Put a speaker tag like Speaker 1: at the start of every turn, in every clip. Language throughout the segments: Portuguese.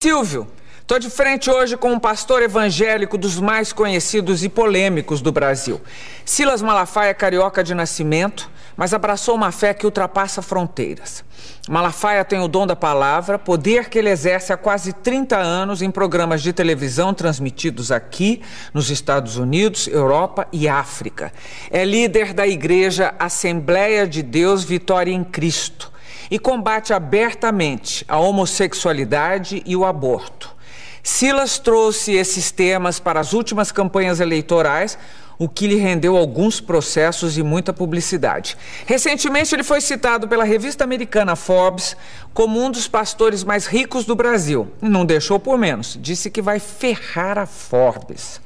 Speaker 1: Silvio, estou de frente hoje com um pastor evangélico dos mais conhecidos e polêmicos do Brasil. Silas Malafaia é carioca de nascimento, mas abraçou uma fé que ultrapassa fronteiras. Malafaia tem o dom da palavra, poder que ele exerce há quase 30 anos em programas de televisão transmitidos aqui, nos Estados Unidos, Europa e África. É líder da igreja Assembleia de Deus Vitória em Cristo e combate abertamente a homossexualidade e o aborto. Silas trouxe esses temas para as últimas campanhas eleitorais, o que lhe rendeu alguns processos e muita publicidade. Recentemente, ele foi citado pela revista americana Forbes como um dos pastores mais ricos do Brasil. Não deixou por menos, disse que vai ferrar a Forbes.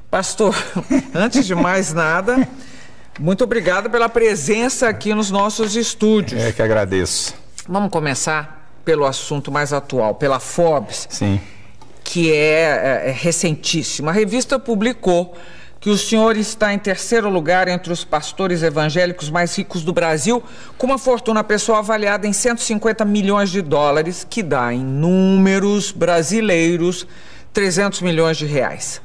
Speaker 1: Pastor, antes de mais nada, muito obrigado pela presença aqui nos nossos estúdios.
Speaker 2: É que agradeço.
Speaker 1: Vamos começar pelo assunto mais atual, pela Forbes.
Speaker 2: Sim.
Speaker 1: Que é recentíssima. A revista publicou que o senhor está em terceiro lugar entre os pastores evangélicos mais ricos do Brasil, com uma fortuna pessoal avaliada em 150 milhões de dólares, que dá em números brasileiros 300 milhões de reais.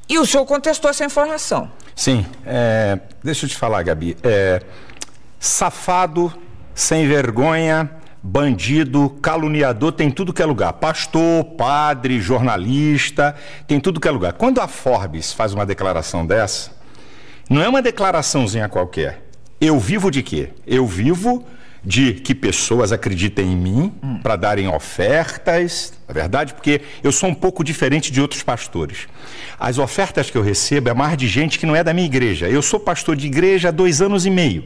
Speaker 1: E o senhor contestou essa informação.
Speaker 2: Sim. Deixa eu te falar, Gabi. Safado, sem vergonha, bandido, caluniador, tem tudo que é lugar. Pastor, padre, jornalista, tem tudo que é lugar. Quando a Forbes faz uma declaração dessa, não é uma declaraçãozinha qualquer. Eu vivo de quê? Eu vivo de que pessoas acreditem em mim para darem ofertas, na verdade, porque eu sou um pouco diferente de outros pastores. As ofertas que eu recebo é mais de gente que não é da minha igreja. Eu sou pastor de igreja há 2 anos e meio.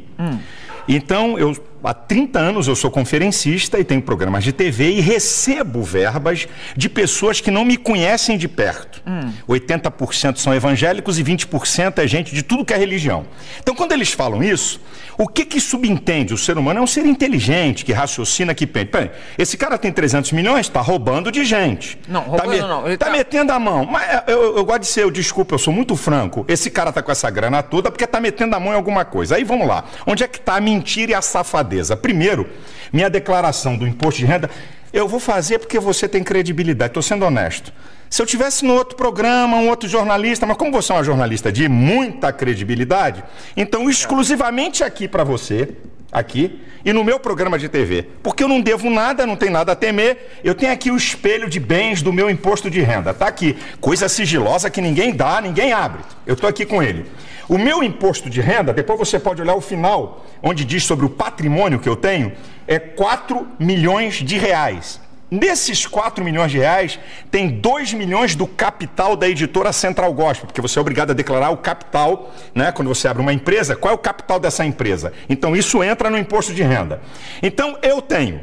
Speaker 2: Então, há 30 anos eu sou conferencista e tenho programas de TV e recebo verbas de pessoas que não me conhecem de perto. 80% são evangélicos e 20% é gente de tudo que é religião. Então, quando eles falam isso, o que subentende? O ser humano é um ser inteligente, que raciocina, que pensa. Peraí, esse cara tem 300 milhões, está roubando de gente.
Speaker 1: Não, roubando não.
Speaker 2: Ele tá metendo a mão. Mas eu gosto de ser, desculpa, eu sou muito franco. Esse cara tá com essa grana toda porque tá metendo a mão em alguma coisa. Aí vamos lá. Onde é que tá a mentira e a safadeza? Primeiro, minha declaração do imposto de renda, eu vou fazer porque você tem credibilidade. Estou sendo honesto. Se eu tivesse no outro programa, um outro jornalista, mas como você é uma jornalista de muita credibilidade, então exclusivamente aqui para você, aqui, e no meu programa de TV, porque eu não devo nada, não tenho nada a temer, eu tenho aqui o espelho de bens do meu imposto de renda, tá aqui, coisa sigilosa que ninguém dá, ninguém abre, eu estou aqui com ele. O meu imposto de renda, depois você pode olhar o final, onde diz sobre o patrimônio que eu tenho, é 4 milhões de reais. Nesses 4 milhões de reais, tem 2 milhões do capital da editora Central Gospel, porque você é obrigado a declarar o capital, né? Quando você abre uma empresa, qual é o capital dessa empresa? Então, isso entra no imposto de renda. Então, eu tenho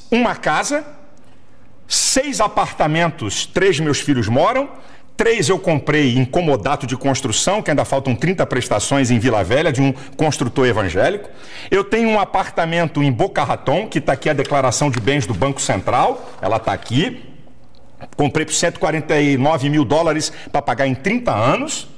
Speaker 2: uma casa, 6 apartamentos, 3 meus filhos moram, 3 eu comprei em comodato de construção, que ainda faltam 30 prestações em Vila Velha, de um construtor evangélico. Eu tenho um apartamento em Boca Raton, que está aqui a declaração de bens do Banco Central, ela está aqui. Comprei por 149 mil dólares para pagar em 30 anos.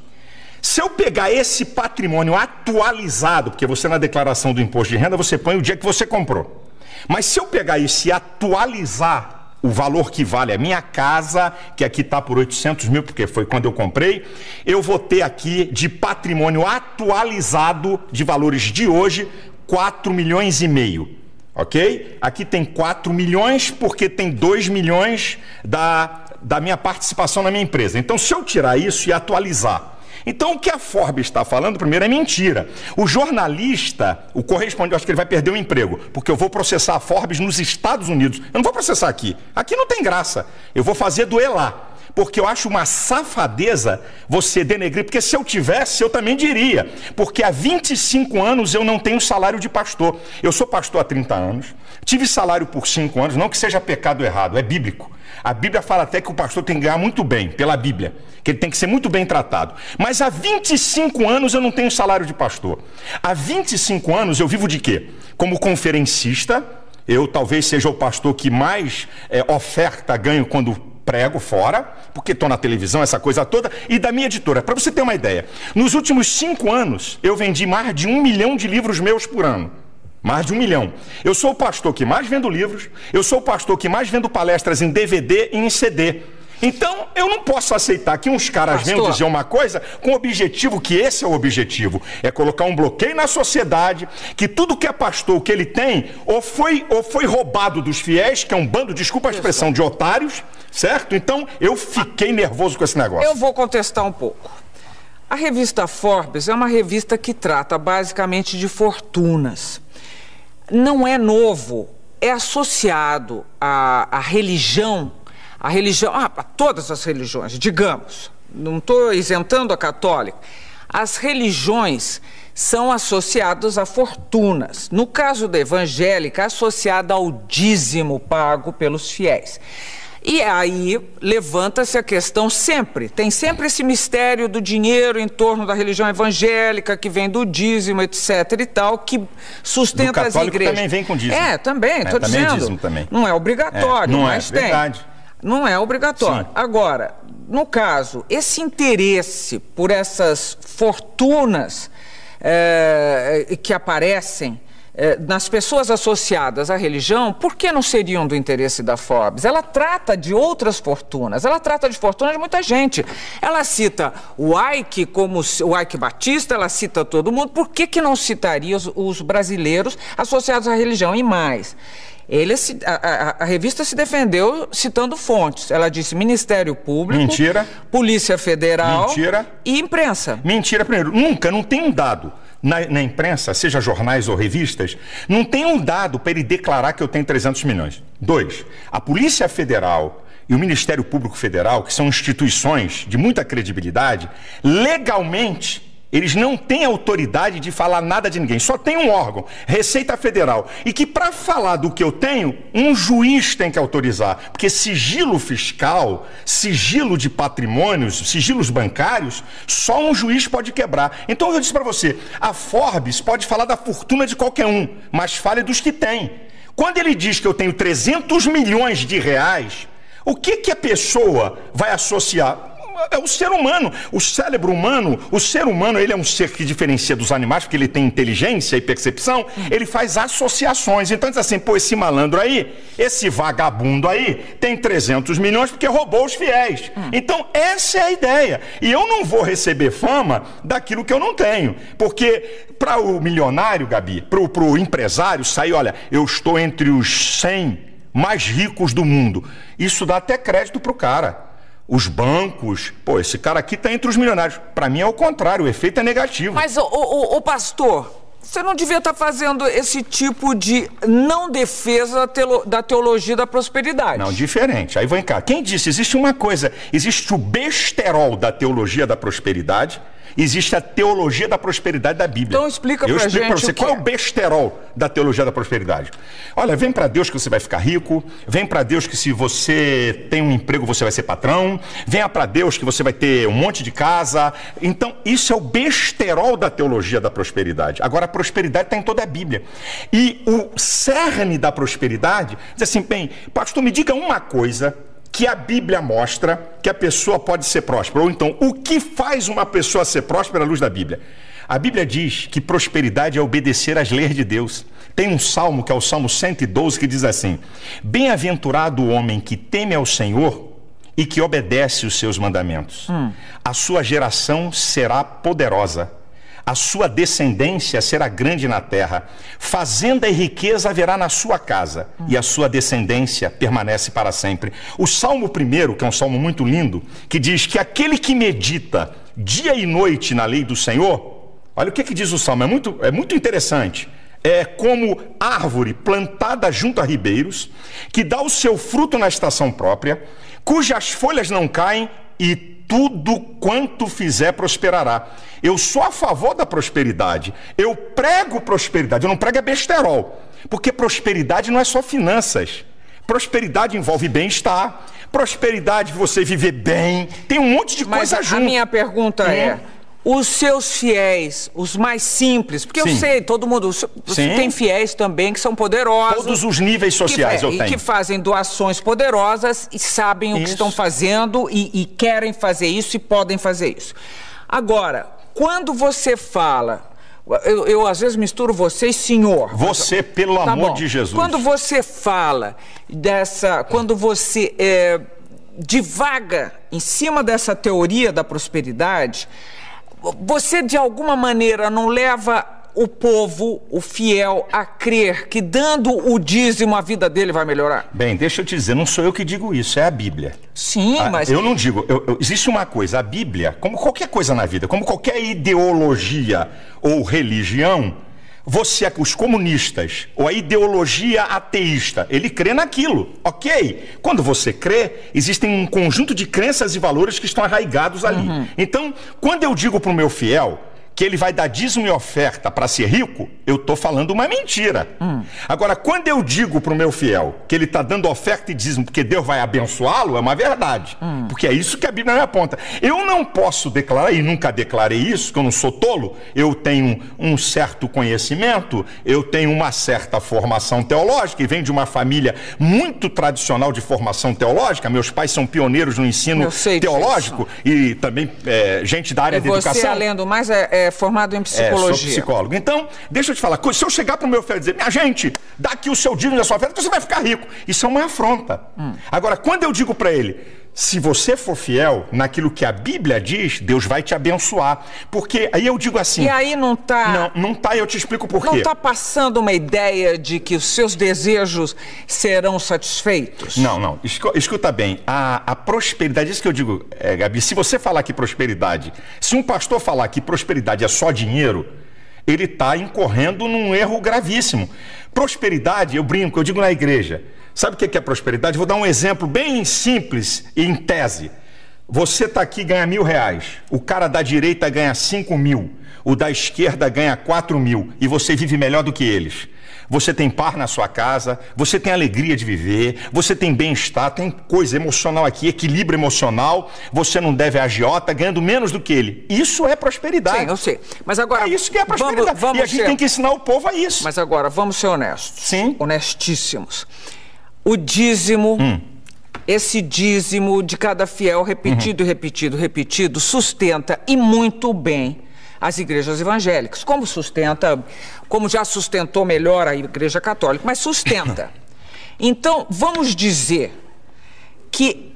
Speaker 2: Se eu pegar esse patrimônio atualizado, porque você na declaração do imposto de renda, você põe o dia que você comprou. Mas se eu pegar isso e atualizar o valor que vale a minha casa, que aqui está por 800 mil, porque foi quando eu comprei, eu vou ter aqui de patrimônio atualizado de valores de hoje, 4 milhões e meio, ok? Aqui tem 4 milhões porque tem 2 milhões da minha participação na minha empresa. Então, se eu tirar isso e atualizar, então, o que a Forbes está falando, primeiro, é mentira. O jornalista, o correspondente, eu acho que ele vai perder o emprego, porque eu vou processar a Forbes nos Estados Unidos. Eu não vou processar aqui. Aqui não tem graça. Eu vou fazer doer lá. Porque eu acho uma safadeza você denegrir, porque se eu tivesse, eu também diria. Porque há 25 anos eu não tenho salário de pastor. Eu sou pastor há 30 anos, tive salário por 5 anos, não que seja pecado errado, é bíblico. A Bíblia fala até que o pastor tem que ganhar muito bem, pela Bíblia, que ele tem que ser muito bem tratado. Mas há 25 anos eu não tenho salário de pastor. Há 25 anos eu vivo de quê? Como conferencista, eu talvez seja o pastor que mais oferta ganho quando prego fora, porque estou na televisão, essa coisa toda, e da minha editora. Para você ter uma ideia, nos últimos 5 anos eu vendi mais de 1 milhão de livros meus por ano. Mais de 1 milhão. Eu sou o pastor que mais vendo livros, eu sou o pastor que mais vendo palestras em DVD e em CD. Então, eu não posso aceitar que uns caras venham dizer uma coisa com o objetivo, que esse é o objetivo, é colocar um bloqueio na sociedade, que tudo que é pastor, o que ele tem, ou foi roubado dos fiéis, que é um bando, desculpa a expressão, de otários, certo? Então, eu fiquei nervoso com esse negócio.
Speaker 1: Eu vou contestar um pouco. A revista Forbes é uma revista que trata basicamente de fortunas. Não é novo, é associado à religião, a todas as religiões, digamos, não estou isentando a católica, as religiões são associadas a fortunas. No caso da evangélica, associada ao dízimo pago pelos fiéis. E aí levanta-se a questão tem sempre esse mistério do dinheiro em torno da religião evangélica, que vem do dízimo, etc e tal, que sustenta as igrejas.
Speaker 2: Também vem com dízimo.
Speaker 1: Também, estou dizendo.
Speaker 2: Dízimo também.
Speaker 1: Não é obrigatório, mas tem.
Speaker 2: Verdade.
Speaker 1: Não é obrigatório. Sim. Agora, no caso, esse interesse por essas fortunas que aparecem nas pessoas associadas à religião, por que não seriam do interesse da Forbes? Ela trata de outras fortunas, ela trata de fortunas de muita gente. Ela cita o Ike como o Ike Batista, ela cita todo mundo. Por que não citaria os brasileiros associados à religião? E mais, a revista se defendeu citando fontes. Ela disse Ministério Público,
Speaker 2: mentira,
Speaker 1: Polícia Federal,
Speaker 2: mentira,
Speaker 1: e imprensa.
Speaker 2: Mentira, primeiro, não tem um dado na imprensa, seja jornais ou revistas, não tem um dado para ele declarar que eu tenho 300 milhões. 2, a Polícia Federal e o Ministério Público Federal, que são instituições de muita credibilidade, legalmente eles não têm autoridade de falar nada de ninguém. Só tem um órgão, Receita Federal. E que para falar do que eu tenho, um juiz tem que autorizar. Porque sigilo fiscal, sigilo de patrimônios, sigilos bancários, só um juiz pode quebrar. Então eu disse para você, a Forbes pode falar da fortuna de qualquer um, mas fale dos que tem. Quando ele diz que eu tenho 300 milhões de reais, o que a pessoa vai associar? É o ser humano, o cérebro humano, o ser humano, ele é um ser que diferencia dos animais, porque ele tem inteligência e percepção, ele faz associações. Então diz assim, pô, esse malandro aí, esse vagabundo aí, tem 300 milhões porque roubou os fiéis. Então essa é a ideia. E eu não vou receber fama daquilo que eu não tenho. Porque para o milionário, Gabi, para o empresário sair, olha, eu estou entre os 100 mais ricos do mundo. Isso dá até crédito para o cara. Os bancos, pô, esse cara aqui está entre os milionários. Para mim é o contrário, o efeito é negativo.
Speaker 1: Mas, o pastor, você não devia estar fazendo esse tipo de não defesa da teologia da prosperidade.
Speaker 2: Não, diferente. Aí vem cá. Quem disse? Existe uma coisa, existe o besterol da teologia da prosperidade, existe a teologia da prosperidade da Bíblia.
Speaker 1: Então explica pra gente.
Speaker 2: Eu explico para você qual é o besterol da teologia da prosperidade. Olha, vem para Deus que você vai ficar rico, vem para Deus que se você tem um emprego você vai ser patrão, venha para Deus que você vai ter um monte de casa. Então isso é o besterol da teologia da prosperidade. Agora a prosperidade está em toda a Bíblia. E o cerne da prosperidade diz assim, bem, pastor, me diga uma coisa que a Bíblia mostra que a pessoa pode ser próspera. Ou então, o que faz uma pessoa ser próspera à luz da Bíblia? A Bíblia diz que prosperidade é obedecer às leis de Deus. Tem um salmo, que é o Salmo 112, que diz assim, bem-aventurado o homem que teme ao Senhor e que obedece os seus mandamentos. A sua geração será poderosa. A sua descendência será grande na terra. Fazenda e riqueza haverá na sua casa, e a sua descendência permanece para sempre. O Salmo 1, que é um salmo muito lindo, que diz que aquele que medita dia e noite na lei do Senhor, olha o que diz o salmo, é muito interessante. É como árvore plantada junto a ribeiros, que dá o seu fruto na estação própria, cujas folhas não caem, e tudo quanto fizer prosperará. Eu sou a favor da prosperidade. Eu prego prosperidade, eu não prego besterol. Porque prosperidade não é só finanças. Prosperidade envolve bem-estar. Prosperidade, você viver bem. Tem um monte de coisa junto.
Speaker 1: A minha pergunta é, os seus fiéis, os mais simples, porque eu sei, todo mundo, você tem fiéis também que são poderosos.
Speaker 2: Todos os níveis sociais eu tenho.
Speaker 1: E que fazem doações poderosas e sabem o que estão fazendo e querem fazer isso e podem fazer isso. Agora, quando você fala, Eu às vezes misturo você e senhor.
Speaker 2: Você, pelo amor de Jesus.
Speaker 1: Quando você fala quando você divaga em cima dessa teoria da prosperidade, você de alguma maneira não leva o povo, o fiel, a crer que dando o dízimo a vida dele vai melhorar?
Speaker 2: Bem, deixa eu te dizer, não sou eu que digo isso, é a Bíblia.
Speaker 1: Sim, mas...
Speaker 2: Eu não digo, existe uma coisa, a Bíblia, como qualquer coisa na vida, como qualquer ideologia ou religião, os comunistas, ou a ideologia ateísta, ele crê naquilo, ok? Quando você crê, existem um conjunto de crenças e valores que estão arraigados ali. Então, quando eu digo para o meu fiel que ele vai dar dízimo e oferta para ser rico, eu estou falando uma mentira. Agora, quando eu digo para o meu fiel que ele está dando oferta e dízimo porque Deus vai abençoá-lo, é uma verdade. Porque é isso que a Bíblia me aponta. Eu não posso declarar, e nunca declarei isso, que eu não sou tolo, eu tenho um certo conhecimento, eu tenho uma certa formação teológica, e venho de uma família muito tradicional de formação teológica. Meus pais são pioneiros no ensino teológico e também gente da área da educação.
Speaker 1: Você, além do mais, é formado em psicologia.
Speaker 2: Sou psicólogo. Então, deixa eu te falar, se eu chegar para o meu filho e dizer, minha gente, dá aqui o seu dízimo da sua oferta, você vai ficar rico. Isso é uma afronta. Agora, quando eu digo para ele, se você for fiel naquilo que a Bíblia diz, Deus vai te abençoar. Porque aí eu digo assim...
Speaker 1: E aí não está...
Speaker 2: Não está, eu te explico por quê.
Speaker 1: Não está passando uma ideia de que os seus desejos serão satisfeitos?
Speaker 2: Não. Escuta bem, a prosperidade, isso que eu digo, Gabi, se você falar que prosperidade, se um pastor falar que prosperidade é só dinheiro, ele está incorrendo num erro gravíssimo. Prosperidade, eu brinco, eu digo na igreja, sabe o que é prosperidade? Vou dar um exemplo bem simples e em tese. Você está aqui e ganha R$1.000, o cara da direita ganha 5.000, o da esquerda ganha 4.000 e você vive melhor do que eles. Você tem paz na sua casa, você tem alegria de viver, você tem bem-estar, tem coisa emocional aqui, equilíbrio emocional, você não deve a agiota ganhando menos do que ele. Isso é prosperidade.
Speaker 1: Sim, eu sei. Mas agora...
Speaker 2: É isso que é prosperidade. E a gente tem que ensinar o povo a isso.
Speaker 1: Mas agora, vamos ser honestos.
Speaker 2: Sim.
Speaker 1: Honestíssimos. O dízimo... Esse dízimo de cada fiel repetido, repetido, sustenta e muito bem as igrejas evangélicas. Como já sustentou melhor a Igreja Católica, mas sustenta. Então, vamos dizer que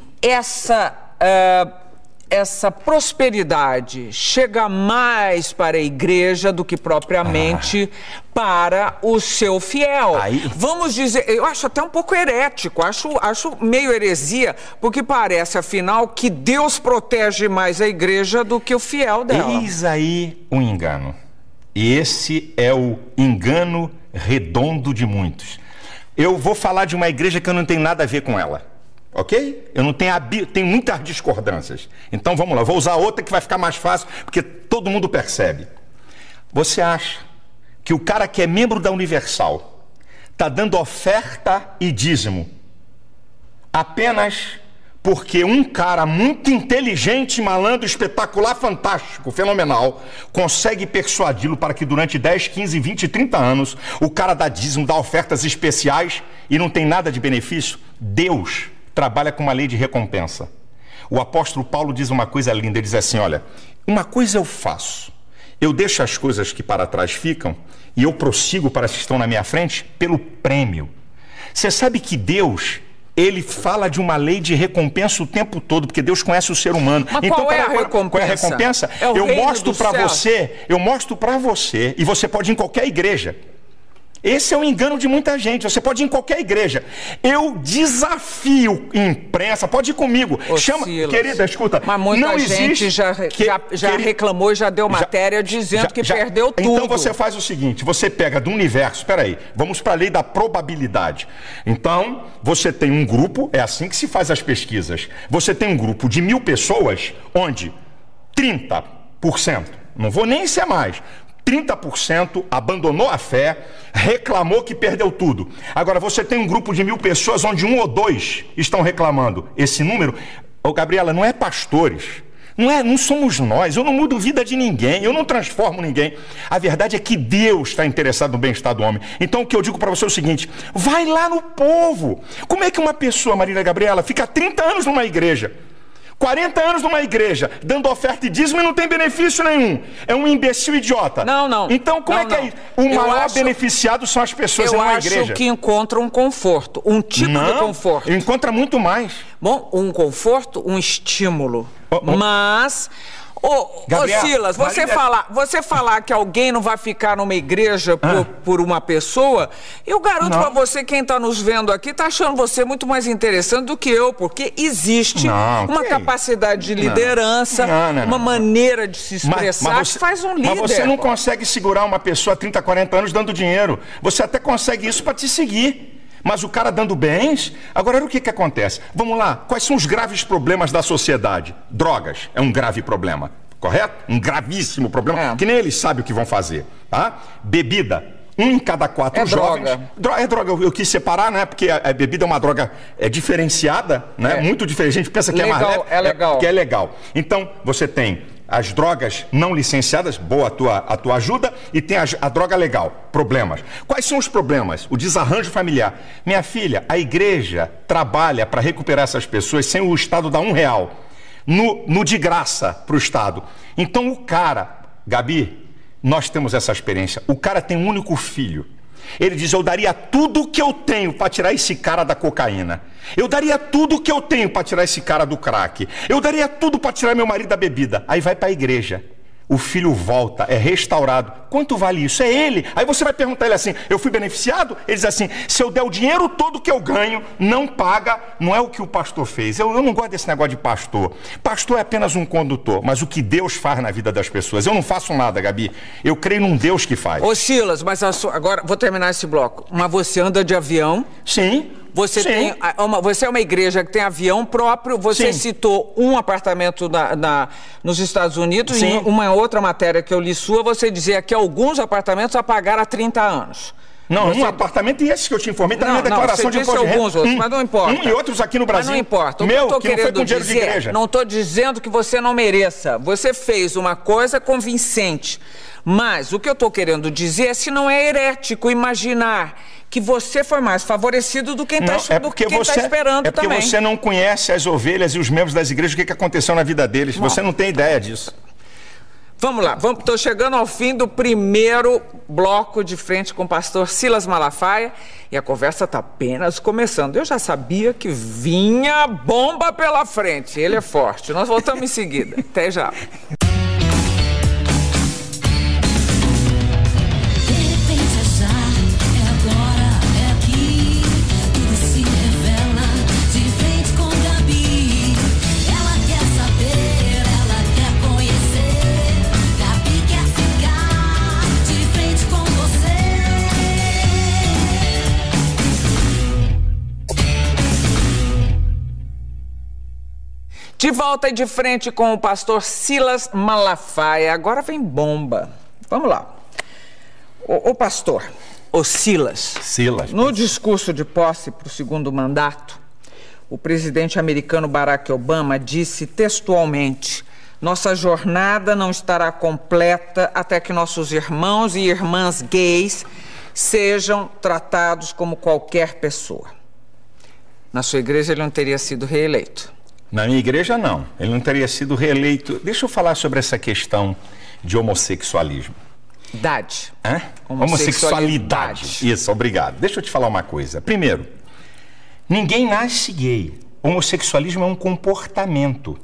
Speaker 1: essa prosperidade chega mais para a igreja do que propriamente para o seu fiel. Vamos dizer, eu acho até um pouco herético, acho meio heresia, porque parece, afinal, que Deus protege mais a igreja do que o fiel dela.
Speaker 2: Eis aí um engano. E esse é o engano redondo de muitos. Eu vou falar de uma igreja que eu não tenho nada a ver com ela. Ok? Eu não tenho muitas discordâncias. Então vamos lá, vou usar outra que vai ficar mais fácil, porque todo mundo percebe. Você acha que o cara que é membro da Universal está dando oferta e dízimo apenas porque um cara muito inteligente, malandro, espetacular, fantástico, fenomenal, consegue persuadi-lo para que durante 10, 15, 20, 30 anos o cara dá dízimo, dá ofertas especiais e não tem nada de benefício? Deus trabalha com uma lei de recompensa. O apóstolo Paulo diz uma coisa linda, ele diz assim, olha, uma coisa eu faço, eu deixo as coisas que para trás ficam e eu prossigo para as que estão na minha frente pelo prêmio. Você sabe que Deus, ele fala de uma lei de recompensa o tempo todo, porque Deus conhece o ser humano.
Speaker 1: Mas então, qual é a recompensa?
Speaker 2: Qual é a recompensa? Eu mostro para você, e você pode ir em qualquer igreja. Esse é o engano de muita gente. Você pode ir em qualquer igreja. Eu desafio imprensa, pode ir comigo. Chama, querida, escuta.
Speaker 1: Mas muita gente já reclamou e já deu matéria dizendo que perdeu tudo.
Speaker 2: Então você faz o seguinte, você pega do universo, espera aí, vamos para a lei da probabilidade. Então, você tem um grupo, é assim que se faz as pesquisas. Você tem um grupo de 1.000 pessoas, onde 30%, não vou nem ser mais, 30% abandonou a fé, reclamou que perdeu tudo. Agora, você tem um grupo de 1.000 pessoas onde 1 ou 2 estão reclamando. Esse número, Gabriela, não é pastores, não somos nós, eu não mudo vida de ninguém, eu não transformo ninguém. A verdade é que Deus está interessado no bem-estar do homem. Então, o que eu digo para você é o seguinte, vai lá no povo. Como é que uma pessoa, Marília Gabriela, fica 30 anos numa igreja? 40 anos numa igreja, dando oferta e dízimo e não tem benefício nenhum. É um imbecil idiota.
Speaker 1: Não.
Speaker 2: Então, como é que é isso? O maior beneficiado são as pessoas e não a igreja.
Speaker 1: Eu acho que encontra um conforto, um tipo de conforto.
Speaker 2: Encontra muito mais.
Speaker 1: Bom, um conforto, um estímulo. Mas... Gabriel, Silas, você falar que alguém não vai ficar numa igreja por uma pessoa, eu garanto pra você, quem está nos vendo aqui, está achando você muito mais interessante do que eu, porque existe uma capacidade de liderança, uma maneira de se expressar que faz um líder.
Speaker 2: Mas você não consegue segurar uma pessoa há 30, 40 anos dando dinheiro. Você até consegue isso para te seguir. Mas o cara dando bens... Agora, o que acontece? Vamos lá, quais são os graves problemas da sociedade? Drogas é um grave problema, correto? Um gravíssimo problema, que nem eles sabem o que vão fazer, tá? Bebida, 1 em cada 4 jovens... É droga, eu quis separar, né? Porque a bebida é uma droga diferenciada, né? Muito diferente, a gente pensa que é mais leve, que é legal. Então, você tem... as drogas não licenciadas, boa a tua ajuda, e tem a droga legal, problemas. Quais são os problemas? O desarranjo familiar. Minha filha, a igreja trabalha para recuperar essas pessoas sem o Estado dar R$1 no de graça para o Estado. Então o cara, Gabi, nós temos essa experiência, o cara tem um único filho. Ele diz, eu daria tudo o que eu tenho para tirar esse cara da cocaína. Eu daria tudo o que eu tenho para tirar esse cara do crack. Eu daria tudo para tirar meu marido da bebida. Aí vai para a igreja. O filho volta, é restaurado. Quanto vale isso? É ele. Aí você vai perguntar a ele assim, eu fui beneficiado? Ele diz assim, se eu der o dinheiro todo que eu ganho, não paga, não é o que o pastor fez. Eu não gosto desse negócio de pastor. Pastor é apenas um condutor, mas o que Deus faz na vida das pessoas. Eu não faço nada, Gabi. Eu creio num Deus que faz.
Speaker 1: Ô Silas, mas agora vou terminar esse bloco. Mas você anda de avião?
Speaker 2: Sim.
Speaker 1: Você é uma igreja que tem avião próprio. Você citou um apartamento nos Estados Unidos. Em uma outra matéria que eu li sua, você dizia que alguns apartamentos a pagar há 30 anos.
Speaker 2: Não, um apartamento e esse que eu te informei está na minha declaração de imposto de renda.
Speaker 1: Alguns outros, mas não importa.
Speaker 2: E outros aqui no Brasil.
Speaker 1: Mas não importa.
Speaker 2: Que não foi com dinheiro de igreja.
Speaker 1: Não estou dizendo que você não mereça. Você fez uma coisa convincente. Mas o que eu estou querendo dizer é se não é herético imaginar que você foi mais favorecido do que quem está esperando também.
Speaker 2: É porque você não conhece as ovelhas e os membros das igrejas, o que aconteceu na vida deles. Você não tem ideia disso.
Speaker 1: Vamos lá, estou chegando ao fim do primeiro bloco de frente com o pastor Silas Malafaia e a conversa está apenas começando. Eu já sabia que vinha bomba pela frente, ele é forte. Nós voltamos em seguida. Até já. De volta e de frente com o pastor Silas Malafaia. Agora vem bomba. Vamos lá. O pastor, o Silas. No discurso de posse para o segundo mandato, o presidente americano Barack Obama disse textualmente: nossa jornada não estará completa até que nossos irmãos e irmãs gays sejam tratados como qualquer pessoa. Na sua igreja ele não teria sido reeleito.
Speaker 2: Na minha igreja, não. Ele não teria sido reeleito. Deixa eu falar sobre essa questão de homossexualismo. Homossexualidade. Isso, obrigado. Deixa eu te falar uma coisa. Primeiro, ninguém nasce gay. Homossexualismo é um comportamento.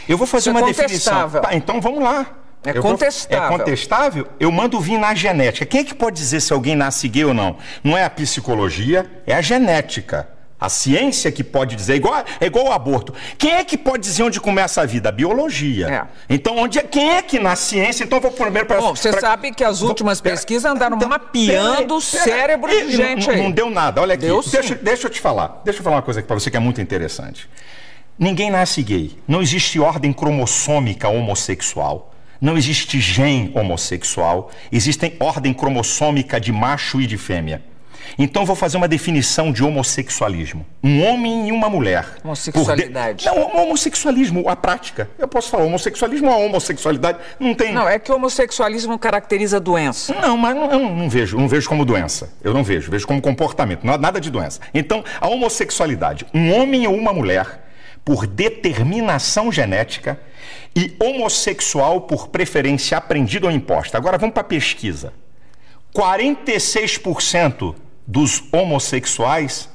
Speaker 2: Eu vou fazer uma definição. Tá, então vamos lá.
Speaker 1: É contestável.
Speaker 2: É contestável? Eu mando vir na genética. Quem é que pode dizer se alguém nasce gay ou não? Não é a psicologia, é a genética. A ciência que pode dizer, é igual ao aborto. Quem é que pode dizer onde começa a vida? A biologia. Então, quem é que na ciência? Então, eu vou primeiro para...
Speaker 1: Bom, você sabe que as últimas pesquisas andaram mapeando o cérebro de gente aí.
Speaker 2: Não deu nada, olha aqui. Deixa eu te falar. Deixa eu falar uma coisa aqui para você que é muito interessante. Ninguém nasce gay. Não existe ordem cromossômica homossexual. Não existe gene homossexual. Existe ordem cromossômica de macho e de fêmea. Então, vou fazer uma definição de homossexualismo. Um homem e uma mulher.
Speaker 1: Homossexualidade.
Speaker 2: Não, homossexualismo, a prática. Eu posso falar homossexualismo ou a homossexualidade. Não tem...
Speaker 1: Não, é que o homossexualismo caracteriza doença.
Speaker 2: Não, mas eu não vejo como doença. Eu não vejo como comportamento, nada de doença. Então, a homossexualidade. Um homem ou uma mulher por determinação genética e homossexual por preferência aprendida ou imposta. Agora vamos para a pesquisa. 46% dos homossexuais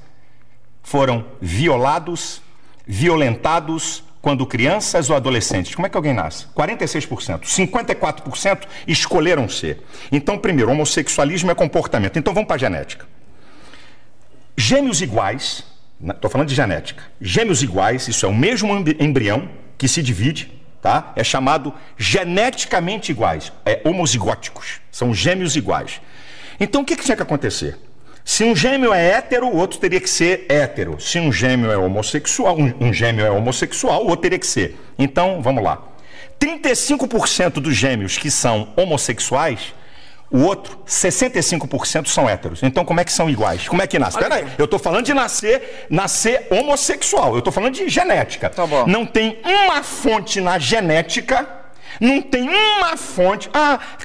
Speaker 2: foram violados, violentados quando crianças ou adolescentes. Como é que alguém nasce? 46%. 54% escolheram ser. Então, primeiro, homossexualismo é comportamento. Então, vamos para a genética. Gêmeos iguais, estou falando de genética. Gêmeos iguais, isso é o mesmo embrião que se divide, tá? É chamado geneticamente iguais. É homozigóticos. São gêmeos iguais. Então, o que tinha que acontecer? Se um gêmeo é hétero, o outro teria que ser hétero. Se um gêmeo é homossexual, o outro teria que ser. Então, vamos lá. 35% dos gêmeos que são homossexuais, o outro, 65% são héteros. Então, como é que são iguais? Como é que nasce? Espera aí, eu estou falando de nascer homossexual. Eu estou falando de genética.
Speaker 1: Tá bom.
Speaker 2: Não tem uma fonte na genética... Não tem uma fonte,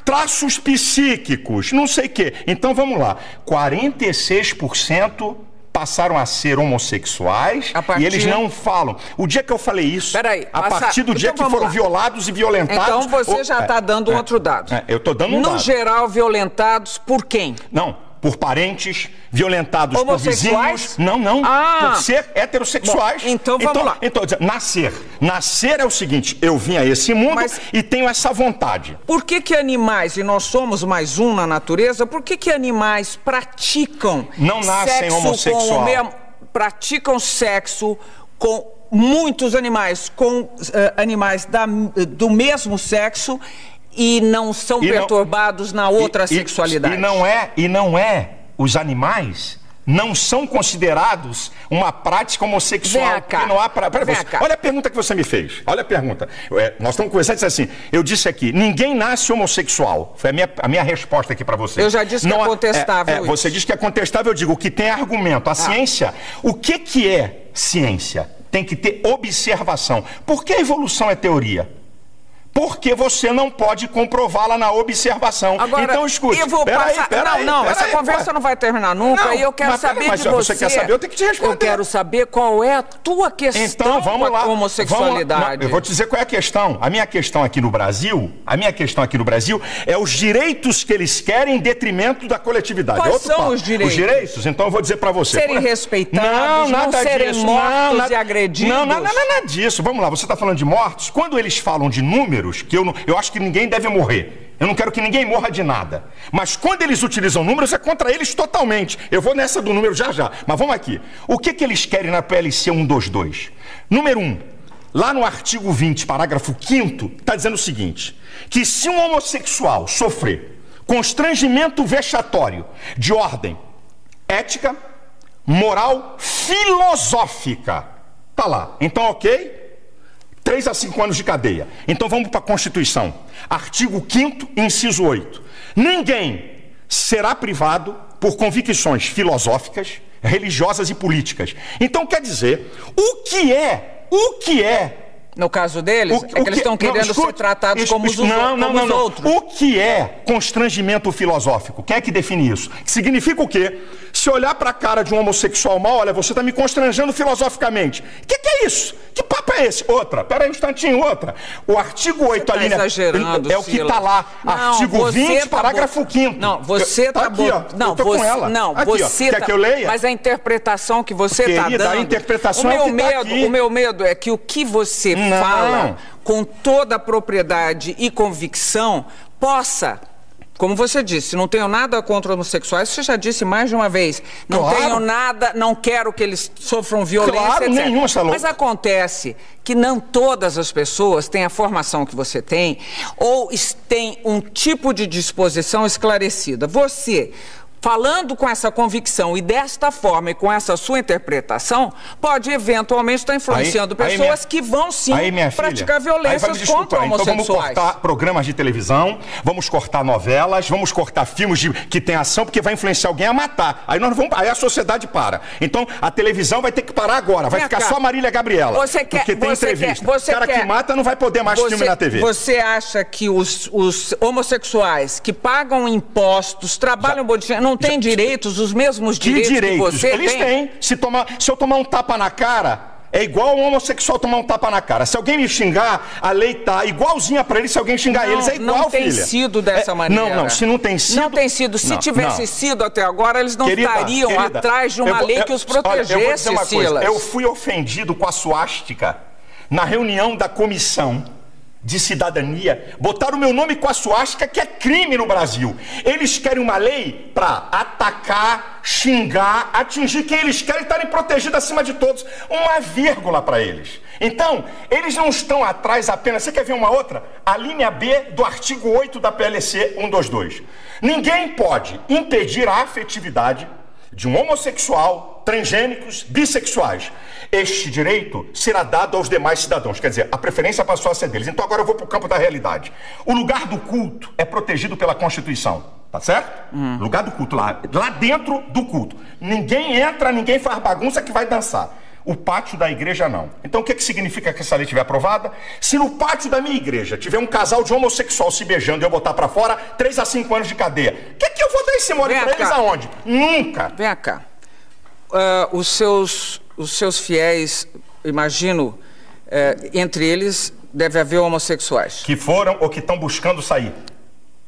Speaker 2: traços psíquicos, não sei o quê. Então vamos lá, 46% passaram a ser homossexuais e eles não falam. O dia que eu falei isso, a partir do dia que foram violados e violentados...
Speaker 1: Então você já está dando outro dado.
Speaker 2: Eu estou dando um dado.
Speaker 1: No geral, violentados por quem?
Speaker 2: Não. Por parentes, violentados por vizinhos. Não. Por ser heterossexuais.
Speaker 1: Bom, então vamos lá.
Speaker 2: Então, nascer é o seguinte, eu vim a esse mundo e tenho essa vontade.
Speaker 1: Por que animais, e nós somos mais um na natureza, por que animais praticam
Speaker 2: não nascem homossexual?
Speaker 1: Praticam sexo com muitos animais, com animais do mesmo sexo, e não são perturbados na outra sexualidade.
Speaker 2: E não é, os animais não são considerados uma prática homossexual.
Speaker 1: Vem cá.
Speaker 2: Não há olha a pergunta que você me fez. Olha a pergunta. Nós estamos conversando e disse assim, eu disse aqui, ninguém nasce homossexual. Foi a minha resposta aqui para você.
Speaker 1: Eu já disse que é contestável.
Speaker 2: Você disse que é contestável, eu digo, o que tem argumento. A ciência, o que é ciência? Tem que ter observação. Por que a evolução é teoria? Porque você não pode comprová-la na observação.
Speaker 1: Agora,
Speaker 2: então, escute.
Speaker 1: Peraí, essa conversa não vai terminar nunca. E eu quero saber de você.
Speaker 2: Você quer saber, eu tenho que te responder.
Speaker 1: Eu quero saber qual é a tua questão com a homossexualidade.
Speaker 2: Eu vou te dizer qual é a questão. A minha questão aqui no Brasil, é os direitos que eles querem em detrimento da coletividade.
Speaker 1: Quais são os direitos?
Speaker 2: Os direitos? Então eu vou dizer pra você.
Speaker 1: Serem respeitados, não serem mortos e agredidos.
Speaker 2: Não, nada disso. Vamos lá, você está falando de mortos? Quando eles falam de números, que eu acho que ninguém deve morrer. Eu não quero que ninguém morra de nada. Mas quando eles utilizam números, é contra eles totalmente. Eu vou nessa do número já. Mas vamos aqui. O que eles querem na PLC 122? Número 1. Lá no artigo 20, parágrafo 5º, está dizendo o seguinte, que se um homossexual sofrer constrangimento vexatório de ordem ética, moral, filosófica, tá lá. Então, ok? 3 a 5 anos de cadeia. Então vamos para a Constituição. Artigo 5º, inciso 8. Ninguém será privado por convicções filosóficas, religiosas e políticas. Então quer dizer, o que é...
Speaker 1: No caso deles, que eles estão querendo ser tratados como os outros.
Speaker 2: O que é constrangimento filosófico? Quem é que define isso? Significa o quê? Se olhar para a cara de um homossexual mal, olha, você está me constrangendo filosoficamente. O que é isso? Que papo é esse? Pera aí um instantinho, O artigo 8, a linha...
Speaker 1: exagerando,
Speaker 2: é o que está lá. Artigo 20, parágrafo 5º.
Speaker 1: Não, você está...
Speaker 2: Aqui, ó.
Speaker 1: Não,
Speaker 2: eu tô com ela.
Speaker 1: Não,
Speaker 2: aqui,
Speaker 1: você
Speaker 2: quer que eu leia?
Speaker 1: Mas a interpretação que você está dando...
Speaker 2: A interpretação
Speaker 1: o meu medo é que o que você fala com toda a propriedade e convicção possa... Como você disse, não tenho nada contra homossexuais, você já disse mais de uma vez. Não tenho nada, não quero que eles sofram violência, etc.
Speaker 2: Nenhuma, Salão.
Speaker 1: Mas acontece que não todas as pessoas têm a formação que você tem ou têm um tipo de disposição esclarecida. Você, falando com essa convicção e desta forma e com essa sua interpretação, pode eventualmente estar influenciando pessoas que vão sim praticar violências contra homossexuais.
Speaker 2: Então vamos cortar programas de televisão, vamos cortar novelas, vamos cortar filmes que tem ação, porque vai influenciar alguém a matar. Aí a sociedade para. Então a televisão vai ter que parar agora, vai ficar só Marília Gabriela. Porque tem entrevista. O cara que mata não vai poder mais filme na TV.
Speaker 1: Você acha que os homossexuais que pagam impostos, trabalham não têm direitos, os mesmos direitos que você
Speaker 2: Eles
Speaker 1: tem?
Speaker 2: Se eu tomar um tapa na cara, É igual um homossexual tomar um tapa na cara. Se alguém me xingar, a lei tá igualzinha pra eles se alguém xingar eles. É igual,
Speaker 1: não tem
Speaker 2: filha.
Speaker 1: Sido dessa maneira.
Speaker 2: Não, se não tem sido...
Speaker 1: Não tem sido. Se tivesse sido até agora, eles não estariam atrás de uma lei que os protegesse,
Speaker 2: olha, eu vou dizer uma
Speaker 1: Silas.
Speaker 2: coisa. Eu fui ofendido com a suástica na reunião da comissão de cidadania. Botaram o meu nome com a suástica, que é crime no Brasil. Eles querem uma lei para atacar, xingar, atingir quem eles querem, estarem protegidos acima de todos. Uma vírgula para eles. Então, eles não estão atrás apenas... Você quer ver uma outra? A linha B do artigo 8 da PLC 122. Ninguém pode impedir a afetividade de um homossexual, transgênicos, bissexuais. Este direito será dado aos demais cidadãos. Quer dizer, a preferência passou a ser deles. Então agora eu vou para o campo da realidade. O lugar do culto é protegido pela Constituição. Tá certo? Lugar do culto, lá dentro do culto. Ninguém entra, ninguém faz bagunça que vai dançar. O pátio da igreja não. Então o que significa que essa lei estiver aprovada? Se no pátio da minha igreja tiver um casal de homossexual se beijando e eu botar pra fora, 3 a 5 anos de cadeia. O que eu vou dar esse mole pra eles aonde? Nunca.
Speaker 1: Vem cá. Os seus fiéis, imagino, entre eles deve haver homossexuais.
Speaker 2: Que foram ou que estão buscando sair.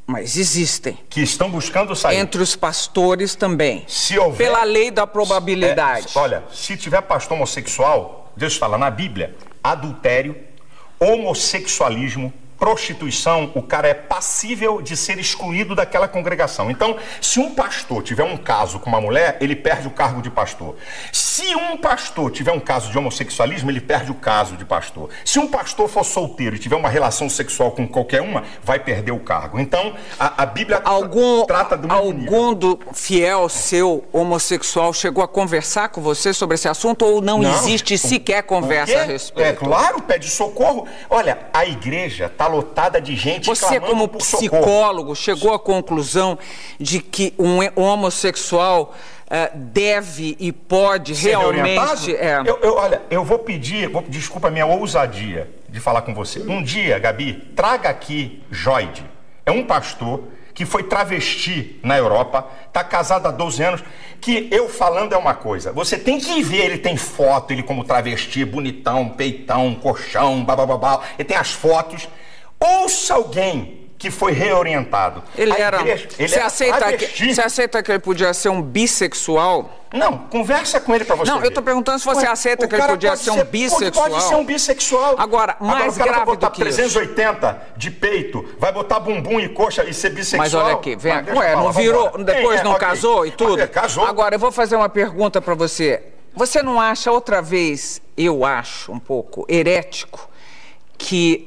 Speaker 1: Mas existem.
Speaker 2: Que estão buscando sair.
Speaker 1: Entre os pastores também.
Speaker 2: Se houver...
Speaker 1: Pela lei da probabilidade.
Speaker 2: Olha, se tiver pastor homossexual, Deus fala na Bíblia, adultério, homossexualismo, prostituição, o cara é passível de ser excluído daquela congregação. Então, se um pastor tiver um caso com uma mulher, ele perde o cargo de pastor. Se um pastor tiver um caso de homossexualismo, ele perde o caso de pastor. Se um pastor for solteiro e tiver uma relação sexual com qualquer uma, vai perder o cargo. Então, a Bíblia trata do mesmo nível.
Speaker 1: Algum do fiel seu homossexual chegou a conversar com você sobre esse assunto ou não existe sequer conversa a respeito?
Speaker 2: É claro, pede socorro. Olha, a igreja está lotada de gente
Speaker 1: Você, como psicólogo, chegou à conclusão de que um homossexual deve e pode ser realmente...
Speaker 2: Olha, eu vou pedir, desculpa a minha ousadia de falar com você. Um dia, Gabi, traga aqui Joide. É um pastor que foi travesti na Europa, está casado há 12 anos, que eu falando é uma coisa. Você tem que ver, ele tem foto, ele como travesti, bonitão, peitão, colchão, babababá, ele tem as fotos. Ouça alguém que foi reorientado.
Speaker 1: Você aceita que ele podia ser um bissexual?
Speaker 2: Não, conversa com ele pra você ver.
Speaker 1: Eu tô perguntando se você aceita que ele podia ser um bissexual.
Speaker 2: Pode ser um bissexual.
Speaker 1: Agora, mais grave
Speaker 2: vai botar
Speaker 1: do que
Speaker 2: 380 de peito, vai botar bumbum e coxa e ser bissexual.
Speaker 1: Mas olha aqui, vem aqui. Não virou, depois não casou e tudo?
Speaker 2: Casou.
Speaker 1: Agora, eu vou fazer uma pergunta pra você. Você não acha outra vez, eu acho um pouco herético, que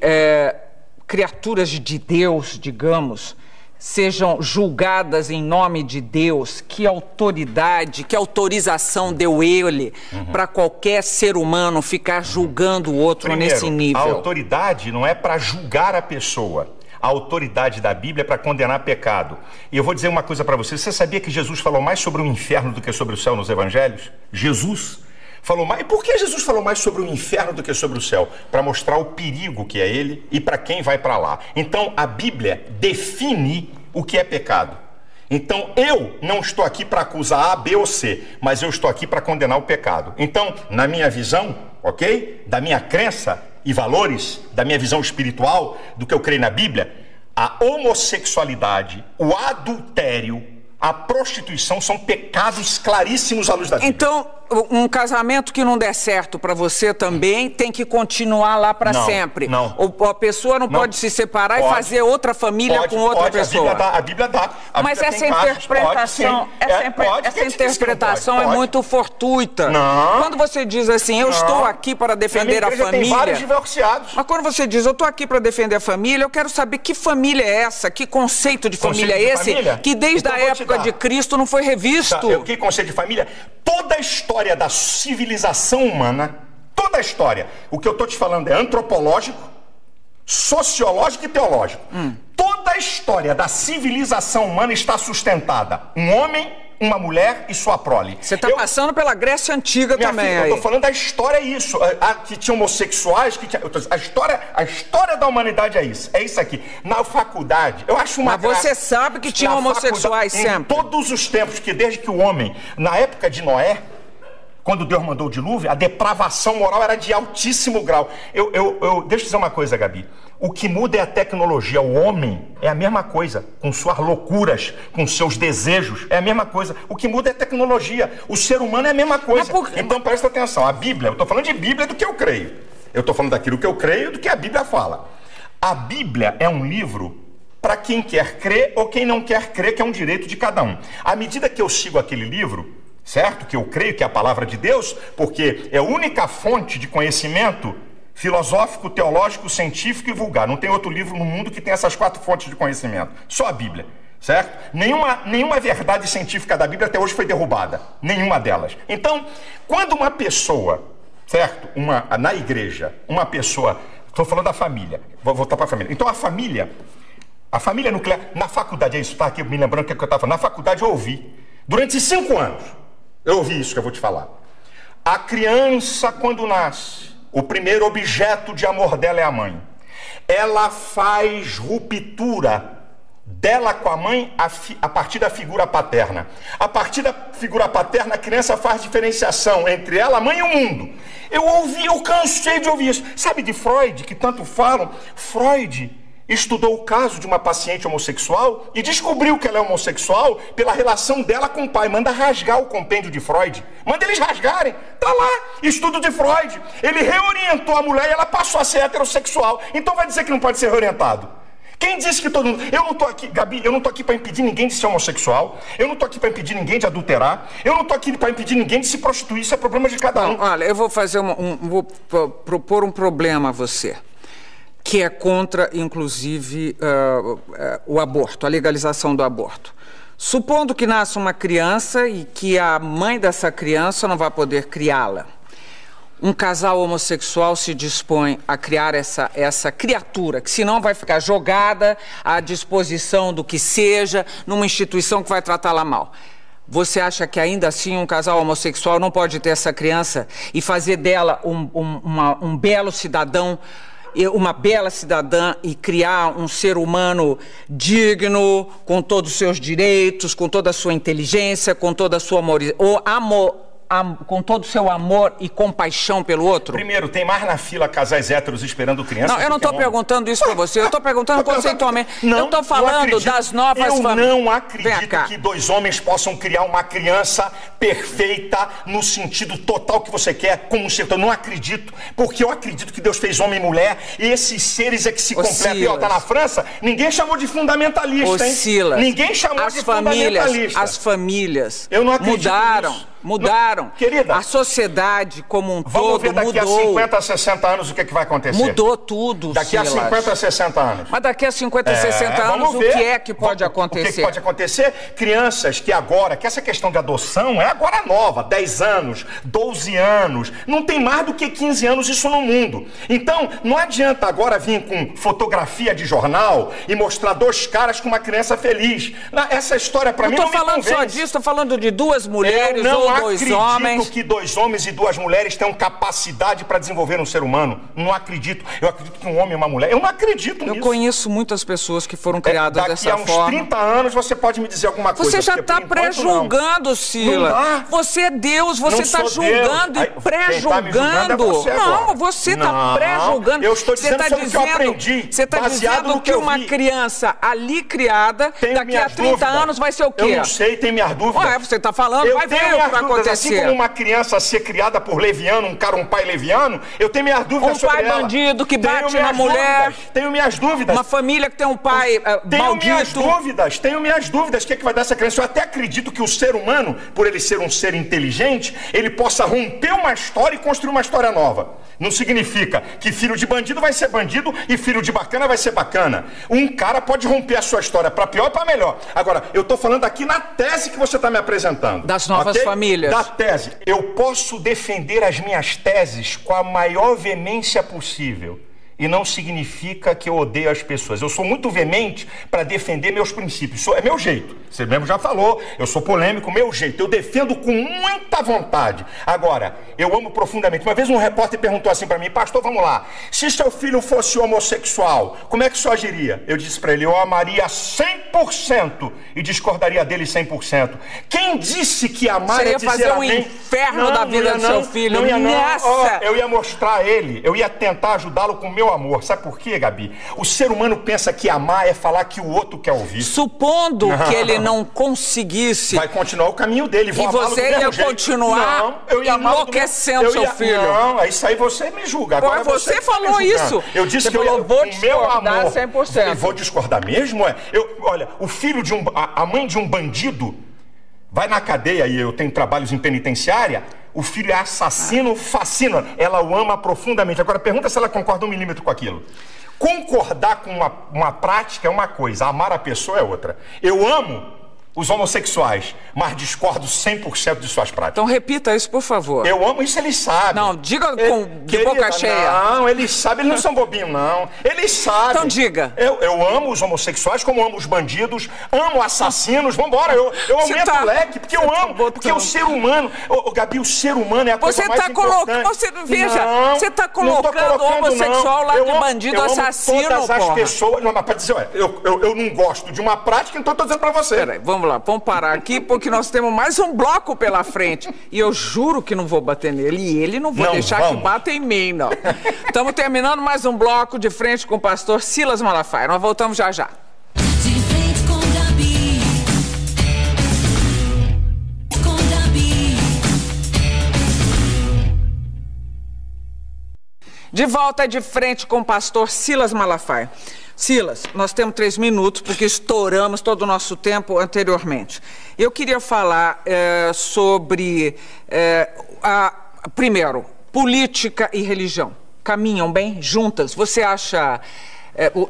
Speaker 1: criaturas de Deus, digamos, sejam julgadas em nome de Deus? Que autoridade, que autorização deu ele para qualquer ser humano ficar julgando o outro nesse nível?
Speaker 2: A autoridade não é para julgar a pessoa. A autoridade da Bíblia é para condenar pecado. E eu vou dizer uma coisa para você. Você sabia que Jesus falou mais sobre o inferno do que sobre o céu nos evangelhos? Jesus falou mais. E por que Jesus falou mais sobre o inferno do que sobre o céu? Para mostrar o perigo que é ele e para quem vai para lá. Então a Bíblia define o que é pecado. Então eu não estou aqui para acusar A, B ou C, mas eu estou aqui para condenar o pecado. Então, na minha visão, ok? Da minha crença e valores, da minha visão espiritual, do que eu creio na Bíblia, a homossexualidade, o adultério, a prostituição são pecados claríssimos à luz da Bíblia.
Speaker 1: Então, um casamento que não der certo para você também tem que continuar lá para sempre.
Speaker 2: Não.
Speaker 1: A pessoa não pode se separar e fazer outra família com outra pessoa.
Speaker 2: A Bíblia dá.
Speaker 1: Mas essa interpretação, essa interpretação é muito fortuita.
Speaker 2: Não.
Speaker 1: Quando você diz assim, eu estou aqui para defender a família.
Speaker 2: Tem vários divorciados.
Speaker 1: Mas quando você diz, eu estou aqui para defender a família, eu quero saber que família é essa, que conceito de família é esse, que desde a época de Cristo não foi revisto.
Speaker 2: Que conceito de família? Toda a história da civilização humana, toda a história, o que eu estou te falando é antropológico, sociológico e teológico. Toda a história da civilização humana está sustentada. Um homem, uma mulher e sua prole.
Speaker 1: Você está passando pela Grécia Antiga também.
Speaker 2: Filha, eu estou falando da história, é isso. Que tinha homossexuais, a história da humanidade é isso. É isso aqui. Na faculdade, eu acho uma
Speaker 1: graça. Mas você sabe que tinha homossexuais sempre.
Speaker 2: Em todos os tempos, que desde que o homem, na época de Noé, quando Deus mandou o dilúvio, a depravação moral era de altíssimo grau. Deixa eu dizer uma coisa, Gabi. O que muda é a tecnologia. O homem é a mesma coisa, com suas loucuras, com seus desejos, é a mesma coisa. O que muda é a tecnologia. O ser humano é a mesma coisa. Então presta atenção, a Bíblia, eu estou falando de Bíblia do que eu creio. Eu estou falando daquilo que eu creio do que a Bíblia fala. A Bíblia é um livro para quem quer crer ou quem não quer crer, que é um direito de cada um. À medida que eu sigo aquele livro, certo? Que eu creio que é a palavra de Deus, porque é a única fonte de conhecimento filosófico, teológico, científico e vulgar. Não tem outro livro no mundo que tenha essas 4 fontes de conhecimento. Só a Bíblia, certo? Nenhuma verdade científica da Bíblia até hoje foi derrubada. Nenhuma delas. Então, quando uma pessoa, certo? Na igreja, uma pessoa... Estou falando da família. Vou voltar para a família. Então, a família nuclear... Na faculdade, é isso, tá aqui me lembrando o que eu estava falando. Na faculdade eu ouvi. Durante 5 anos, eu ouvi isso que eu vou te falar. A criança, quando nasce, o primeiro objeto de amor dela é a mãe. Ela faz ruptura dela com a mãe a partir da figura paterna. A partir da figura paterna, a criança faz diferenciação entre ela, a mãe e o mundo. Eu cansei de ouvir isso. Sabe de Freud, que tanto falam? Freud estudou o caso de uma paciente homossexual e descobriu que ela é homossexual pela relação dela com o pai. Manda rasgar o compêndio de Freud. Manda eles rasgarem. Tá lá, estudo de Freud. Ele reorientou a mulher e ela passou a ser heterossexual. Então vai dizer que não pode ser reorientado? Quem disse que todo mundo... Eu não tô aqui, Gabi, eu não tô aqui para impedir ninguém de ser homossexual. Eu não tô aqui para impedir ninguém de adulterar. Eu não tô aqui para impedir ninguém de se prostituir. Isso é problema de cada um.
Speaker 1: Olha, eu vou fazer vou propor um problema a você, que é contra, inclusive, o aborto, a legalização do aborto. Supondo que nasça uma criança e que a mãe dessa criança não vai poder criá-la. Um casal homossexual se dispõe a criar essa criatura, que senão vai ficar jogada à disposição do que seja, numa instituição que vai tratá-la mal. Você acha que ainda assim um casal homossexual não pode ter essa criança e fazer dela um belo cidadão, uma bela cidadã, e criar um ser humano digno, com todos os seus direitos, com toda a sua inteligência, com toda a sua com todo o seu amor e compaixão pelo outro?
Speaker 2: Primeiro, tem mais na fila casais héteros esperando criança?
Speaker 1: Não, eu não estou perguntando isso para você, eu estou perguntando conceitualmente. Eu estou falando das novas famílias.
Speaker 2: Eu não acredito que 2 homens possam criar uma criança perfeita no sentido total que você quer, como um ser. Eu não acredito, porque eu acredito que Deus fez homem e mulher, e esses seres é que se completam. E ó, tá na França, ninguém chamou de fundamentalista, hein?
Speaker 1: Silas,
Speaker 2: ninguém chamou de fundamentalista.
Speaker 1: As famílias
Speaker 2: eu não acredito
Speaker 1: mudaram.
Speaker 2: Querida,
Speaker 1: a sociedade como um todo mudou.
Speaker 2: Vamos ver daqui a 50, 60 anos o que vai acontecer.
Speaker 1: Mudou tudo,
Speaker 2: daqui a 50, 60 anos.
Speaker 1: Mas daqui a 50, 60 anos, o que é que pode acontecer?
Speaker 2: O que pode acontecer? Crianças que essa questão de adoção é agora nova, 10 anos, 12 anos, não tem mais do que 15 anos isso no mundo. Então, não adianta agora vir com fotografia de jornal e mostrar 2 caras com uma criança feliz. Essa história para mim não me convence.
Speaker 1: Não estou falando só disso, estou falando de 2 mulheres ou 2 homens.
Speaker 2: Eu acredito que 2 homens e 2 mulheres tenham capacidade para desenvolver um ser humano. Não acredito. Eu acredito que um homem e uma mulher... Eu não acredito nisso.
Speaker 1: Eu conheço muitas pessoas que foram criadas dessa forma.
Speaker 2: Daqui a uns 30 anos você pode me dizer alguma coisa.
Speaker 1: Você já está pré-julgando, Silas. Você é Deus, você está julgando e pré-julgando. Não, você está pré-julgando.
Speaker 2: Eu estou dizendo sobre o que eu aprendi.
Speaker 1: Você está dizendo que uma criança ali criada, daqui a 30 anos vai ser o quê?
Speaker 2: Eu não sei, tem minhas dúvidas.
Speaker 1: Você está falando, vai ver o que vai acontecer.
Speaker 2: Assim como uma criança ser criada por leviano, um pai leviano, eu tenho minhas dúvidas sobre ela.
Speaker 1: Um pai bandido que bate na mulher.
Speaker 2: Tenho minhas dúvidas.
Speaker 1: Uma família que tem um pai maldito.
Speaker 2: Tenho minhas dúvidas. O que é que vai dar essa criança? Eu até acredito que o ser humano, por ele ser um ser inteligente, ele possa romper uma história e construir uma história nova. Não significa que filho de bandido vai ser bandido e filho de bacana vai ser bacana. Um cara pode romper a sua história para pior e para melhor. Agora, eu estou falando aqui na tese que você está me apresentando.
Speaker 1: Das novas famílias.
Speaker 2: Da tese. Eu posso defender as minhas teses com a maior veemência possível. e não significa que eu odeio as pessoas. Eu sou muito veemente para defender meus princípios. É meu jeito. Você mesmo já falou, eu sou polêmico, meu jeito. Eu defendo com muita vontade. Agora, eu amo profundamente. Uma vez um repórter perguntou assim para mim: pastor, vamos lá, se seu filho fosse homossexual, como é que o senhor agiria? Eu disse para ele: eu amaria 100% e discordaria dele 100%. Quem disse que amar
Speaker 1: você
Speaker 2: é
Speaker 1: ia
Speaker 2: dizer
Speaker 1: fazer
Speaker 2: amém?
Speaker 1: Um inferno da vida do seu filho.
Speaker 2: Não ia não.
Speaker 1: Nossa!
Speaker 2: Eu ia mostrar a ele, eu ia tentar ajudá-lo com o meu amor. Sabe por quê, Gabi? O ser humano pensa que amar é falar que o outro quer ouvir.
Speaker 1: Supondo que ele não conseguisse...
Speaker 2: Vai continuar o caminho dele.
Speaker 1: E você ia continuar enlouquecendo seu filho.
Speaker 2: Não, isso aí você me julga. Agora
Speaker 1: você falou isso.
Speaker 2: Eu disse que
Speaker 1: eu vou discordar 100%.
Speaker 2: Eu vou discordar mesmo? Olha, o filho de a mãe de um bandido vai na cadeia e eu tenho trabalhos em penitenciária. O filho é assassino, fascina. Ela o ama profundamente. Agora, pergunta se ela concorda 1 milímetro com aquilo. Concordar com uma prática é uma coisa, amar a pessoa é outra. Eu amo os homossexuais, mas discordo 100% de suas práticas.
Speaker 1: Então repita isso, por favor.
Speaker 2: Eu amo isso, eles sabem.
Speaker 1: Não, diga de boca cheia.
Speaker 2: Não, eles sabem, eles não são bobinhos, não. Eles sabem.
Speaker 1: Então diga.
Speaker 2: Eu amo os homossexuais, como amo os bandidos, amo assassinos, vambora, eu aumento o leque, porque eu amo, porque o ser humano, Gabi, o ser humano é a coisa mais importante.
Speaker 1: Veja, você está colocando o homossexual lá de bandido, assassino,
Speaker 2: todas as pessoas, não, mas para dizer, olha, eu não gosto de uma prática, então estou dizendo para você.
Speaker 1: Peraí, vamos lá, vamos parar aqui, porque nós temos mais um bloco pela frente. E eu juro que não vou bater nele. E ele não vou deixar que bata em mim, não. Estamos terminando mais um bloco de frente com o pastor Silas Malafaia. Nós voltamos já já.
Speaker 3: De frente com Gabi. Com Gabi.
Speaker 1: De volta de frente com o pastor Silas Malafaia. Silas, nós temos 3 minutos, porque estouramos todo o nosso tempo anteriormente. Eu queria falar sobre, primeiro, política e religião. Caminham bem juntas? Você acha...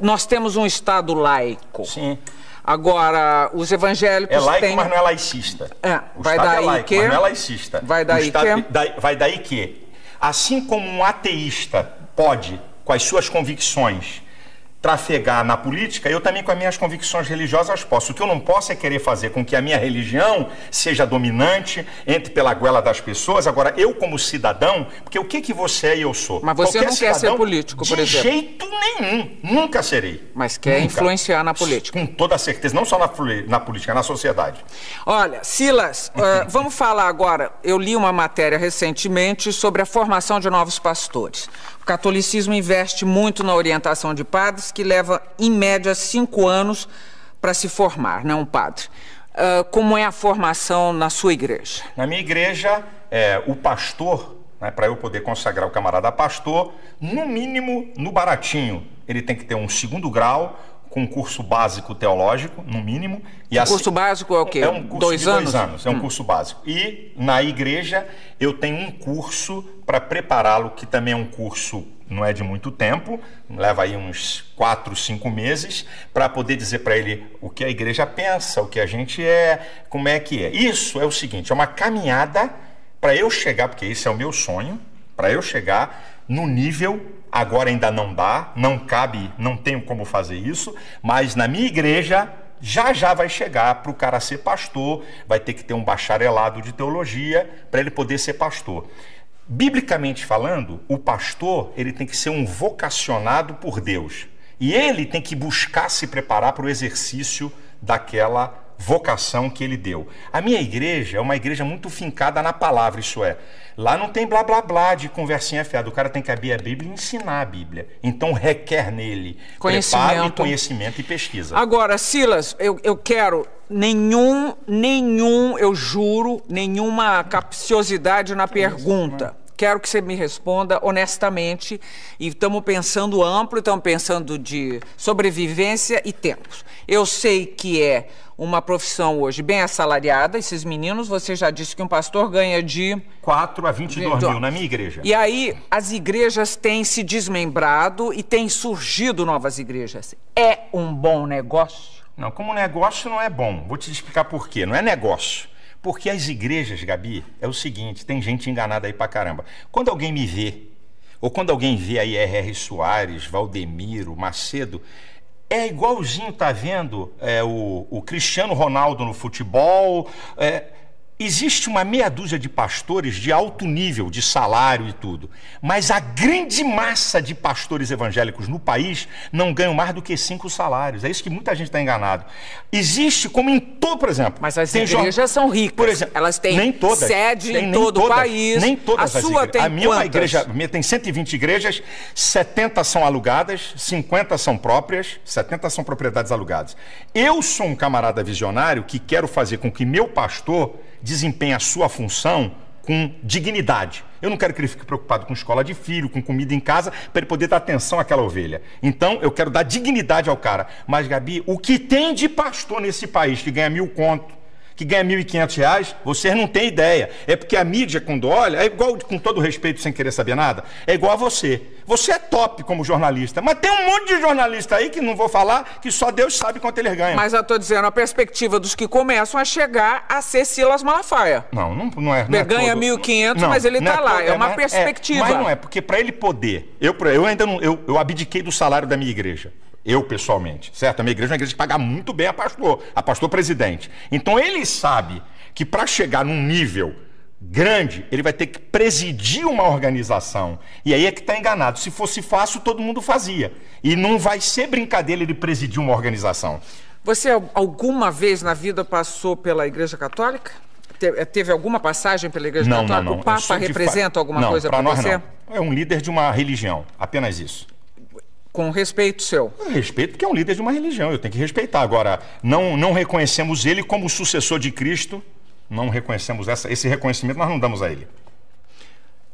Speaker 1: nós temos um Estado laico.
Speaker 2: Sim.
Speaker 1: Agora, os evangélicos
Speaker 2: é laico,
Speaker 1: têm...
Speaker 2: mas não é laicista.
Speaker 1: Vai daí
Speaker 2: é laico,
Speaker 1: que...
Speaker 2: mas não é laicista.
Speaker 1: Vai daí que...
Speaker 2: Vai daí que, assim como um ateísta pode, com as suas convicções, trafegar na política, eu também com as minhas convicções religiosas posso. O que eu não posso é querer fazer com que a minha religião seja dominante, entre pela goela das pessoas. Agora, eu como cidadão, porque o que você é e eu sou?
Speaker 1: Mas você não quer ser político, por exemplo?
Speaker 2: De jeito nenhum. Nunca serei.
Speaker 1: Mas quer influenciar na política?
Speaker 2: Com toda certeza. Não só na política, na sociedade.
Speaker 1: Olha, Silas, vamos falar agora. Eu li uma matéria recentemente sobre a formação de novos pastores. O catolicismo investe muito na orientação de padres, que leva, em média, 5 anos para se formar, né, um padre. Como é a formação na sua igreja?
Speaker 2: Na minha igreja, o pastor, né, para eu poder consagrar o camarada pastor, no mínimo, no baratinho, ele tem que ter um 2º grau, com um curso básico teológico, no mínimo. E
Speaker 1: o curso básico é o quê?
Speaker 2: É um curso
Speaker 1: 2
Speaker 2: de 2
Speaker 1: anos?
Speaker 2: anos, é um curso básico. E na igreja eu tenho um curso para prepará-lo, que também é um curso, não é de muito tempo, leva aí uns 4, 5 meses, para poder dizer para ele o que a igreja pensa, o que a gente é, como é que é. Isso é o seguinte, é uma caminhada para eu chegar, porque esse é o meu sonho, para eu chegar no nível... Agora ainda não dá, não cabe, não tenho como fazer isso, mas na minha igreja já vai chegar para o cara ser pastor, vai ter que ter um bacharelado de teologia para ele poder ser pastor. Biblicamente falando, o pastor ele tem que ser um vocacionado por Deus e ele tem que buscar se preparar para o exercício daquela vocação que ele deu. A minha igreja é uma igreja muito fincada na palavra, isso é, lá não tem blá blá blá de conversinha fiada, o cara tem que abrir a Bíblia e ensinar a Bíblia, então requer nele preparo e conhecimento e pesquisa.
Speaker 1: Agora, Silas, eu quero eu juro, nenhuma capciosidade na pergunta. Quero que você me responda honestamente, e estamos pensando amplo, estamos pensando de sobrevivência e tempos. Eu sei que é uma profissão hoje bem assalariada, esses meninos, você já disse que um pastor ganha de...
Speaker 2: 4 a 22 mil na minha igreja.
Speaker 1: E aí as igrejas têm se desmembrado e têm surgido novas igrejas. É um bom negócio?
Speaker 2: Não, como negócio não é bom. Vou te explicar por quê. Não é negócio. Porque as igrejas, Gabi, é o seguinte, tem gente enganada aí pra caramba. Quando alguém me vê ou quando alguém vê aí R.R. Soares, Valdemiro, Macedo, é igualzinho, tá vendo, o Cristiano Ronaldo no futebol. Existe uma meia dúzia de pastores de alto nível, de salário e tudo, mas a grande massa de pastores evangélicos no país não ganham mais do que 5 salários. É isso que muita gente está enganado. Existe, como em todo, por exemplo...
Speaker 1: Mas as igrejas são ricas,
Speaker 2: por exemplo,
Speaker 1: elas têm
Speaker 2: nem todas,
Speaker 1: sede em todo o país.
Speaker 2: Nem todas
Speaker 1: a
Speaker 2: as
Speaker 1: sua
Speaker 2: igrejas.
Speaker 1: tem
Speaker 2: A minha é uma
Speaker 1: quantas?
Speaker 2: igreja, a minha tem 120 igrejas, 70 são alugadas, 50 são próprias, 70 são propriedades alugadas. Eu sou um camarada visionário que quero fazer com que meu pastor desempenhe a sua função com dignidade. Eu não quero que ele fique preocupado com escola de filho, com comida em casa, para ele poder dar atenção àquela ovelha. Então, eu quero dar dignidade ao cara. Mas, Gabi, o que tem de pastor nesse país que ganha 1.000 conto, que ganha R$1.500, vocês não têm ideia. É porque a mídia, quando olha, é igual, com todo respeito, sem querer saber nada, é igual a você. Você é top como jornalista, mas tem um monte de jornalista aí, que não vou falar, que só Deus sabe quanto eles ganham.
Speaker 1: Mas eu estou dizendo, a perspectiva dos que começam a chegar a ser Silas Malafaia.
Speaker 2: Não é.
Speaker 1: Ele ganha 1.500, mas ele está lá. É uma perspectiva.
Speaker 2: Mas não é, porque para ele poder... Eu ainda não... Eu abdiquei do salário da minha igreja. Eu, pessoalmente, certo? A minha igreja é uma igreja que paga muito bem a pastor presidente. Então, ele sabe que para chegar num nível grande, ele vai ter que presidir uma organização. E aí é que está enganado. Se fosse fácil, todo mundo fazia. E não vai ser brincadeira ele presidir uma organização.
Speaker 1: Você alguma vez na vida passou pela Igreja Católica? Teve alguma passagem pela Igreja Católica?
Speaker 2: Não.
Speaker 1: O Papa representa alguma coisa para você?
Speaker 2: Não. É um líder de uma religião, apenas isso.
Speaker 1: Com respeito seu?
Speaker 2: Respeito porque é um líder de uma religião, eu tenho que respeitar. Agora, não reconhecemos ele como sucessor de Cristo, não reconhecemos esse reconhecimento, nós não damos a ele.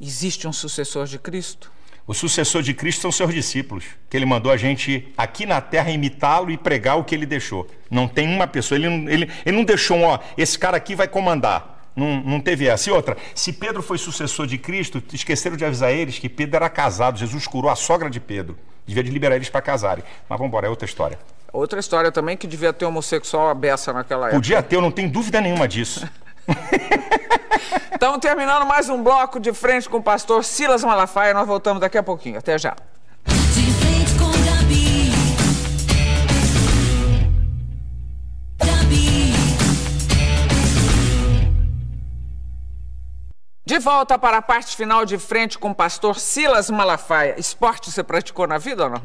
Speaker 1: Existe um sucessor de Cristo?
Speaker 2: O sucessor de Cristo são seus discípulos, que ele mandou a gente aqui na terra imitá-lo e pregar o que ele deixou. Não tem uma pessoa, ele não deixou esse cara aqui vai comandar. Não teve essa. E outra, se Pedro foi sucessor de Cristo, esqueceram de avisar eles que Pedro era casado, Jesus curou a sogra de Pedro. Devia de liberar eles para casarem. Mas vamos embora, é outra história.
Speaker 1: Outra história também que devia ter homossexual à beça naquela época.
Speaker 2: Podia ter, eu não tenho dúvida nenhuma disso.
Speaker 1: Então, terminando mais um bloco de frente com o pastor Silas Malafaia, nós voltamos daqui a pouquinho. Até já.
Speaker 3: De frente com Gabi. Gabi.
Speaker 1: De volta para a parte final de frente com o pastor Silas Malafaia. Esporte você praticou na vida ou não?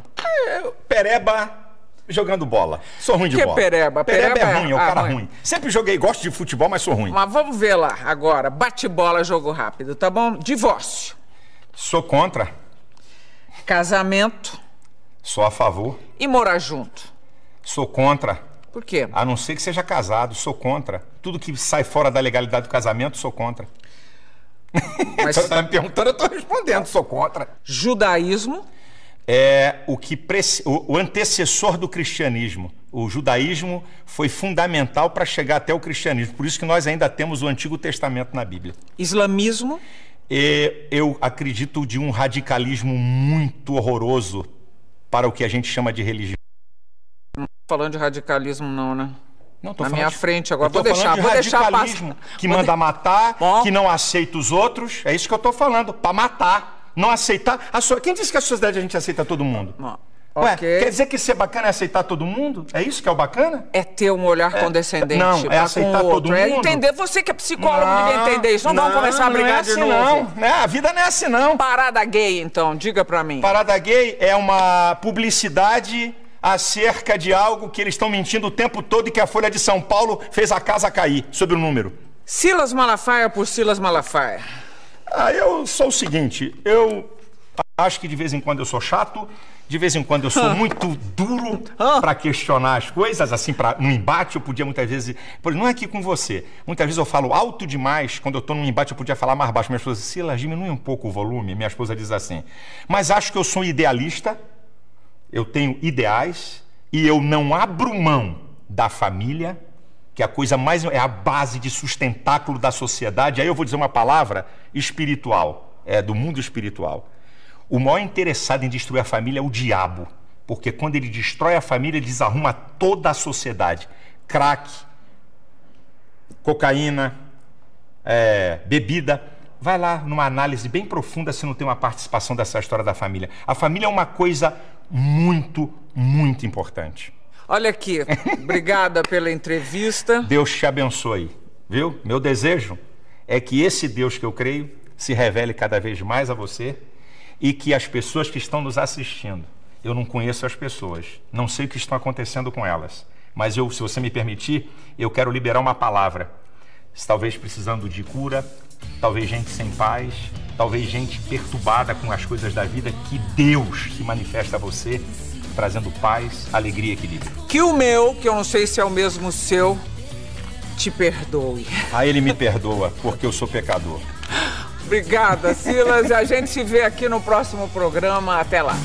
Speaker 2: Pereba jogando bola. Sou ruim de bola.
Speaker 1: Pereba?
Speaker 2: Pereba é ruim, é o cara
Speaker 1: ruim.
Speaker 2: ruim. Sempre joguei, gosto de futebol, mas sou ruim.
Speaker 1: Mas vamos ver lá agora. Bate-bola, jogo rápido, tá bom? Divórcio.
Speaker 2: Sou contra.
Speaker 1: Casamento.
Speaker 2: Sou a favor.
Speaker 1: E morar junto.
Speaker 2: Sou contra.
Speaker 1: Por quê?
Speaker 2: A não ser que seja casado, sou contra. Tudo que sai fora da legalidade do casamento, sou contra.
Speaker 1: Mas
Speaker 2: Você está me perguntando, eu estou respondendo, sou contra.
Speaker 1: judaísmo.
Speaker 2: É o antecessor do cristianismo. O judaísmo foi fundamental para chegar até o cristianismo. Por isso que nós ainda temos o Antigo Testamento na Bíblia.
Speaker 1: Islamismo.
Speaker 2: Eu acredito de um radicalismo muito horroroso para o que a gente chama de religião.
Speaker 1: Não tô falando de radicalismo não, né?
Speaker 2: Não, tô
Speaker 1: Na
Speaker 2: falando
Speaker 1: minha
Speaker 2: de-
Speaker 1: frente agora.
Speaker 2: eu tô
Speaker 1: Vou deixar
Speaker 2: falando de radicalismo,
Speaker 1: passar.
Speaker 2: que manda matar,
Speaker 1: Bom.
Speaker 2: que não aceita os outros. É isso que eu estou falando, para matar, não aceitar. Quem disse que a sociedade a gente aceita todo mundo?
Speaker 1: Bom,
Speaker 2: Ué,
Speaker 1: ok.
Speaker 2: quer dizer que ser bacana é aceitar todo mundo? É isso que é o bacana?
Speaker 1: É ter um olhar condescendente
Speaker 2: não, é
Speaker 1: para
Speaker 2: aceitar
Speaker 1: com o
Speaker 2: todo
Speaker 1: outro. É
Speaker 2: mundo?
Speaker 1: entender. Você que é psicólogo devia entender isso. Não vamos começar a brigar
Speaker 2: não é
Speaker 1: de
Speaker 2: assim,
Speaker 1: novo.
Speaker 2: Não, né? A vida não é assim, não.
Speaker 1: Parada gay, então. Diga pra mim.
Speaker 2: Parada gay é uma publicidade acerca de algo que eles estão mentindo o tempo todo e que a Folha de São Paulo fez a casa cair, sobre o número.
Speaker 1: Silas Malafaia por Silas Malafaia.
Speaker 2: Eu sou o seguinte, eu acho que de vez em quando eu sou chato, de vez em quando eu sou muito duro para questionar as coisas, assim, no embate eu podia muitas vezes... Não é aqui com você. Muitas vezes eu falo alto demais, quando eu estou num embate eu podia falar mais baixo. Minha esposa diz, Silas, diminui um pouco o volume. Minha esposa diz assim. Mas acho que eu sou um idealista, eu tenho ideais e eu não abro mão da família, que é a coisa mais... é a base de sustentáculo da sociedade. Aí eu vou dizer uma palavra espiritual, do mundo espiritual. O maior interessado em destruir a família é o diabo, porque quando ele destrói a família, ele desarruma toda a sociedade. Crack, cocaína, bebida, vai lá numa análise bem profunda se não tem uma participação dessa história da família. A família é uma coisa muito, muito importante.
Speaker 1: Olha aqui, obrigada pela entrevista.
Speaker 2: Deus te abençoe, viu? Meu desejo é que esse Deus que eu creio se revele cada vez mais a você e que as pessoas que estão nos assistindo, eu não conheço as pessoas, não sei o que está acontecendo com elas, mas eu, se você me permitir, eu quero liberar uma palavra. Talvez precisando de cura, talvez gente sem paz, talvez gente perturbada com as coisas da vida, que Deus se manifesta a você, trazendo paz, alegria e equilíbrio.
Speaker 1: Que o meu, que eu não sei se é o mesmo seu, te perdoe.
Speaker 2: Ah, ele me perdoa, porque eu sou pecador.
Speaker 1: Obrigada, Silas. A gente se vê aqui no próximo programa. Até lá.